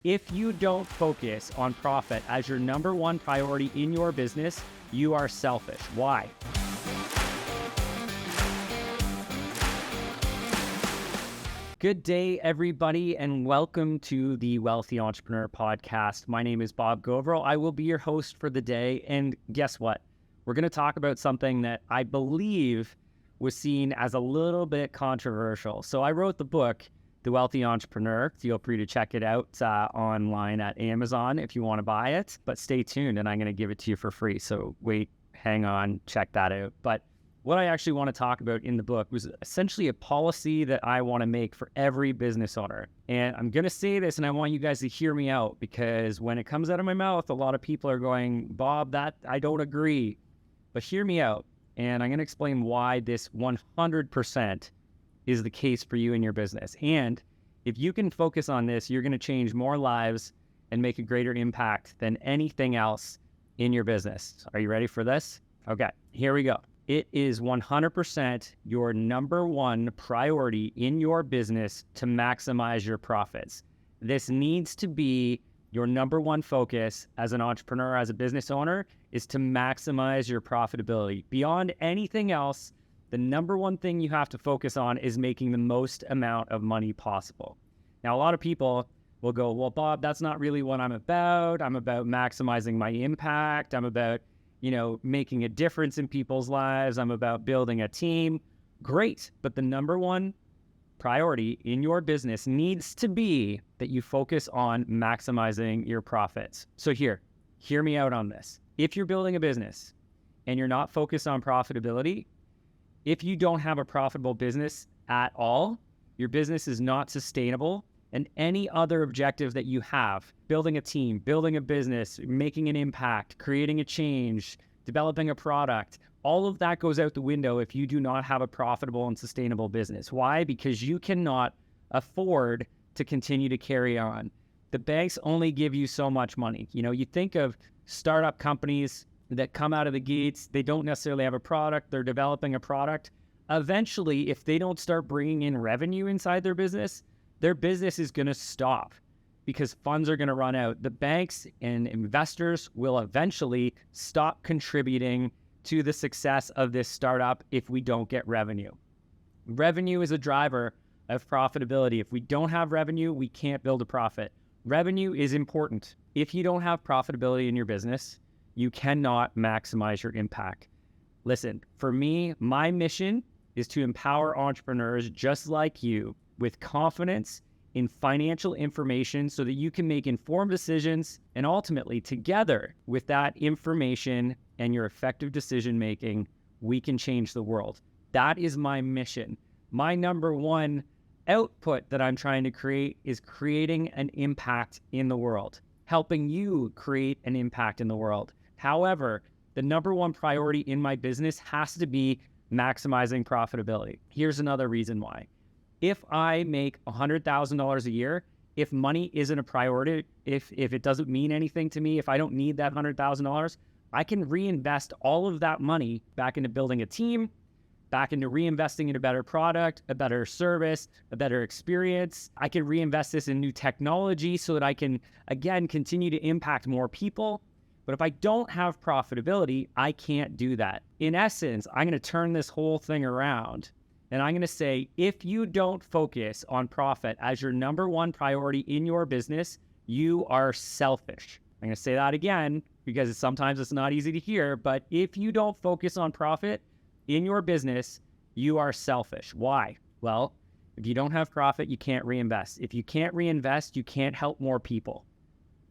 If you don't focus on profit as your number one priority in your business, you are selfish. Why? Good day, everybody, and welcome to the Wealthy Entrepreneur Podcast. My name is Bob Gauvreau. I will be your host for the day. And guess what? We're going to talk about something that I believe was seen as a little bit controversial. So I wrote the book, The Wealthy Entrepreneur. Feel free to check it out online at Amazon if you want to buy it. But stay tuned, and I'm going to give it to you for free. So wait, hang on, check that out. But what I actually want to talk about in the book was essentially a policy that I want to make for every business owner. And I'm going to say this, and I want you guys to hear me out, because when it comes out of my mouth, a lot of people are going, Bob, that I don't agree. But hear me out, and I'm going to explain why this 100% is the case for you in your business. And if you can focus on this, you're going to change more lives and make a greater impact than anything else in your business. Are you ready for this? Okay, here we go. It is 100% your number one priority in your business to maximize your profits. This needs to be your number one focus as an entrepreneur, as a business owner, is to maximize your profitability. Beyond anything else, the number one thing you have to focus on is making the most amount of money possible. Now, a lot of people will go, well, Bob, that's not really what I'm about. I'm about maximizing my impact. I'm about, making a difference in people's lives. I'm about building a team. Great. But the number one priority in your business needs to be that you focus on maximizing your profits. So hear me out on this. If you're building a business and you're not focused on profitability, if you don't have a profitable business at all, your business is not sustainable, and any other objective that you have, building a team, building a business, making an impact, creating a change, developing a product, all of that goes out the window if you do not have a profitable and sustainable business. Why? Because you cannot afford to continue to carry on. The banks only give you so much money. You think of startup companies that come out of the gates, they don't necessarily have a product, they're developing a product. Eventually, if they don't start bringing in revenue inside their business is going to stop because funds are going to run out. The banks and investors will eventually stop contributing to the success of this startup if we don't get revenue. Revenue is a driver of profitability. If we don't have revenue, we can't build a profit. Revenue is important. If you don't have profitability in your business, you cannot maximize your impact. Listen, for me, my mission is to empower entrepreneurs just like you with confidence in financial information so that you can make informed decisions, and ultimately together with that information and your effective decision making, we can change the world. That is my mission. My number one output that I'm trying to create is creating an impact in the world, helping you create an impact in the world. However, the number one priority in my business has to be maximizing profitability. Here's another reason why. If I make $100,000 a year, if money isn't a priority, if it doesn't mean anything to me, if I don't need that $100,000, I can reinvest all of that money back into building a team, back into reinvesting in a better product, a better service, a better experience. I can reinvest this in new technology so that I can, again, continue to impact more people. But if I don't have profitability, I can't do that. In essence, I'm going to turn this whole thing around. And I'm going to say, if you don't focus on profit as your number one priority in your business, you are selfish. I'm going to say that again, because sometimes it's not easy to hear, but if you don't focus on profit in your business, you are selfish. Why? Well, if you don't have profit, you can't reinvest. If you can't reinvest, you can't help more people,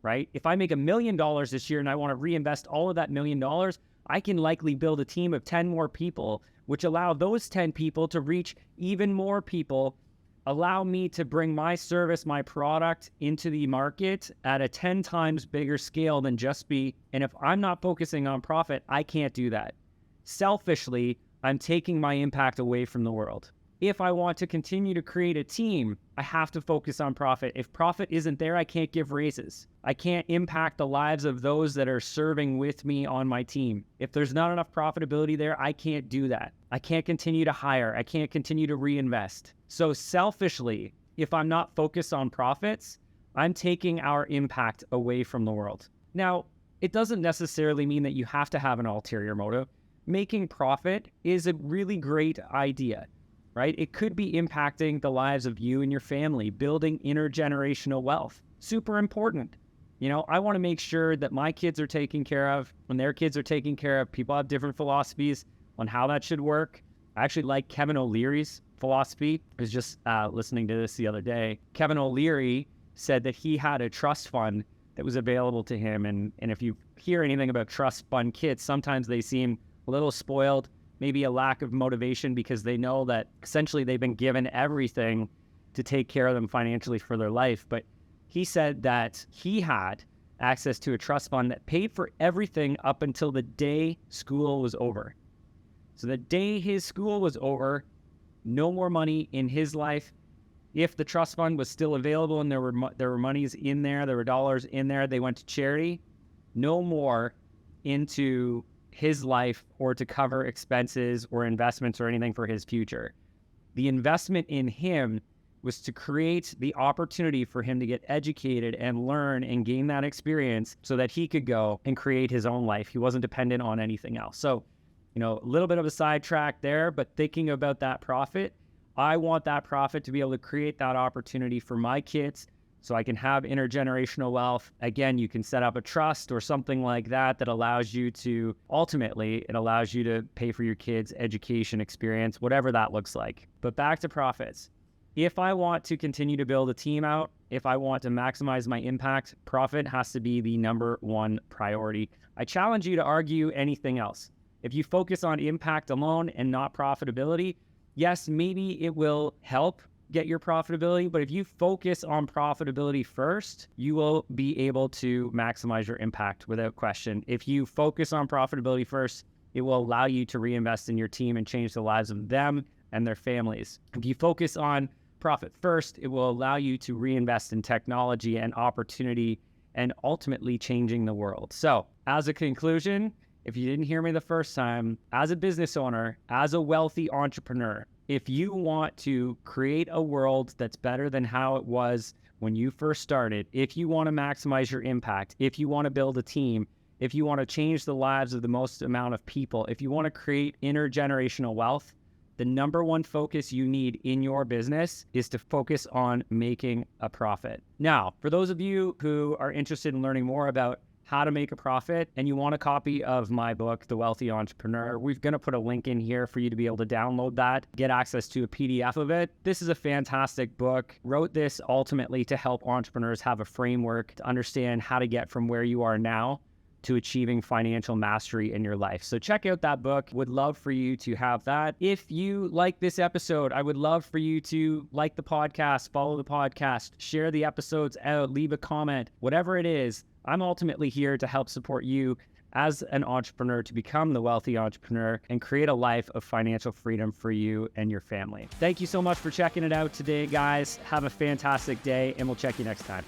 right? If I make $1 million this year and I want to reinvest all of that $1 million, I can likely build a team of 10 more people, which allow those 10 people to reach even more people, allow me to bring my service, my product into the market at a 10 times bigger scale than just me. And if I'm not focusing on profit, I can't do that. Selfishly, I'm taking my impact away from the world. If I want to continue to create a team, I have to focus on profit. If profit isn't there, I can't give raises. I can't impact the lives of those that are serving with me on my team. If there's not enough profitability there, I can't do that. I can't continue to hire. I can't continue to reinvest. So selfishly, if I'm not focused on profits, I'm taking our impact away from the world. Now, it doesn't necessarily mean that you have to have an ulterior motive. Making profit is a really great idea, right? It could be impacting the lives of you and your family, building intergenerational wealth. Super important. I want to make sure that my kids are taken care of, when their kids are taken care of. People have different philosophies on how that should work. I actually like Kevin O'Leary's philosophy. I was just listening to this the other day. Kevin O'Leary said that he had a trust fund that was available to him. And if you hear anything about trust fund kids, sometimes they seem a little spoiled, maybe a lack of motivation because they know that essentially they've been given everything to take care of them financially for their life. But he said that he had access to a trust fund that paid for everything up until the day school was over. So the day his school was over, no more money in his life. If the trust fund was still available and there were monies in there, there were dollars in there, they went to charity, no more into his life or to cover expenses or investments or anything for his future. The investment in him was to create the opportunity for him to get educated and learn and gain that experience so that he could go and create his own life. He wasn't dependent on anything else. So, a little bit of a sidetrack there, but thinking about that profit, I want that profit to be able to create that opportunity for my kids so I can have intergenerational wealth. Again, you can set up a trust or something like that allows you to, ultimately, it allows you to pay for your kids' education experience, whatever that looks like. But back to profits. If I want to continue to build a team out, if I want to maximize my impact, profit has to be the number one priority. I challenge you to argue anything else. If you focus on impact alone and not profitability, yes, maybe it will help get your profitability, but if you focus on profitability first, you will be able to maximize your impact without question. If you focus on profitability first, it will allow you to reinvest in your team and change the lives of them and their families. If you focus on profit first, it will allow you to reinvest in technology and opportunity and ultimately changing the world. So, as a conclusion, if you didn't hear me the first time, as a business owner, as a wealthy entrepreneur, if you want to create a world that's better than how it was when you first started, if you want to maximize your impact, if you want to build a team, if you want to change the lives of the most amount of people, if you want to create intergenerational wealth, the number one focus you need in your business is to focus on making a profit. Now, for those of you who are interested in learning more about how to make a profit and you want a copy of my book, The Wealthy Entrepreneur, we're going to put a link in here for you to be able to download that, get access to a PDF of it. This is a fantastic book. Wrote this ultimately to help entrepreneurs have a framework to understand how to get from where you are now to achieving financial mastery in your life. So check out that book. Would love for you to have that. If you like this episode, I would love for you to like the podcast, follow the podcast, share the episodes out, leave a comment, whatever it is. I'm ultimately here to help support you as an entrepreneur to become the wealthy entrepreneur and create a life of financial freedom for you and your family. Thank you so much for checking it out today, guys. Have a fantastic day, and we'll check you next time.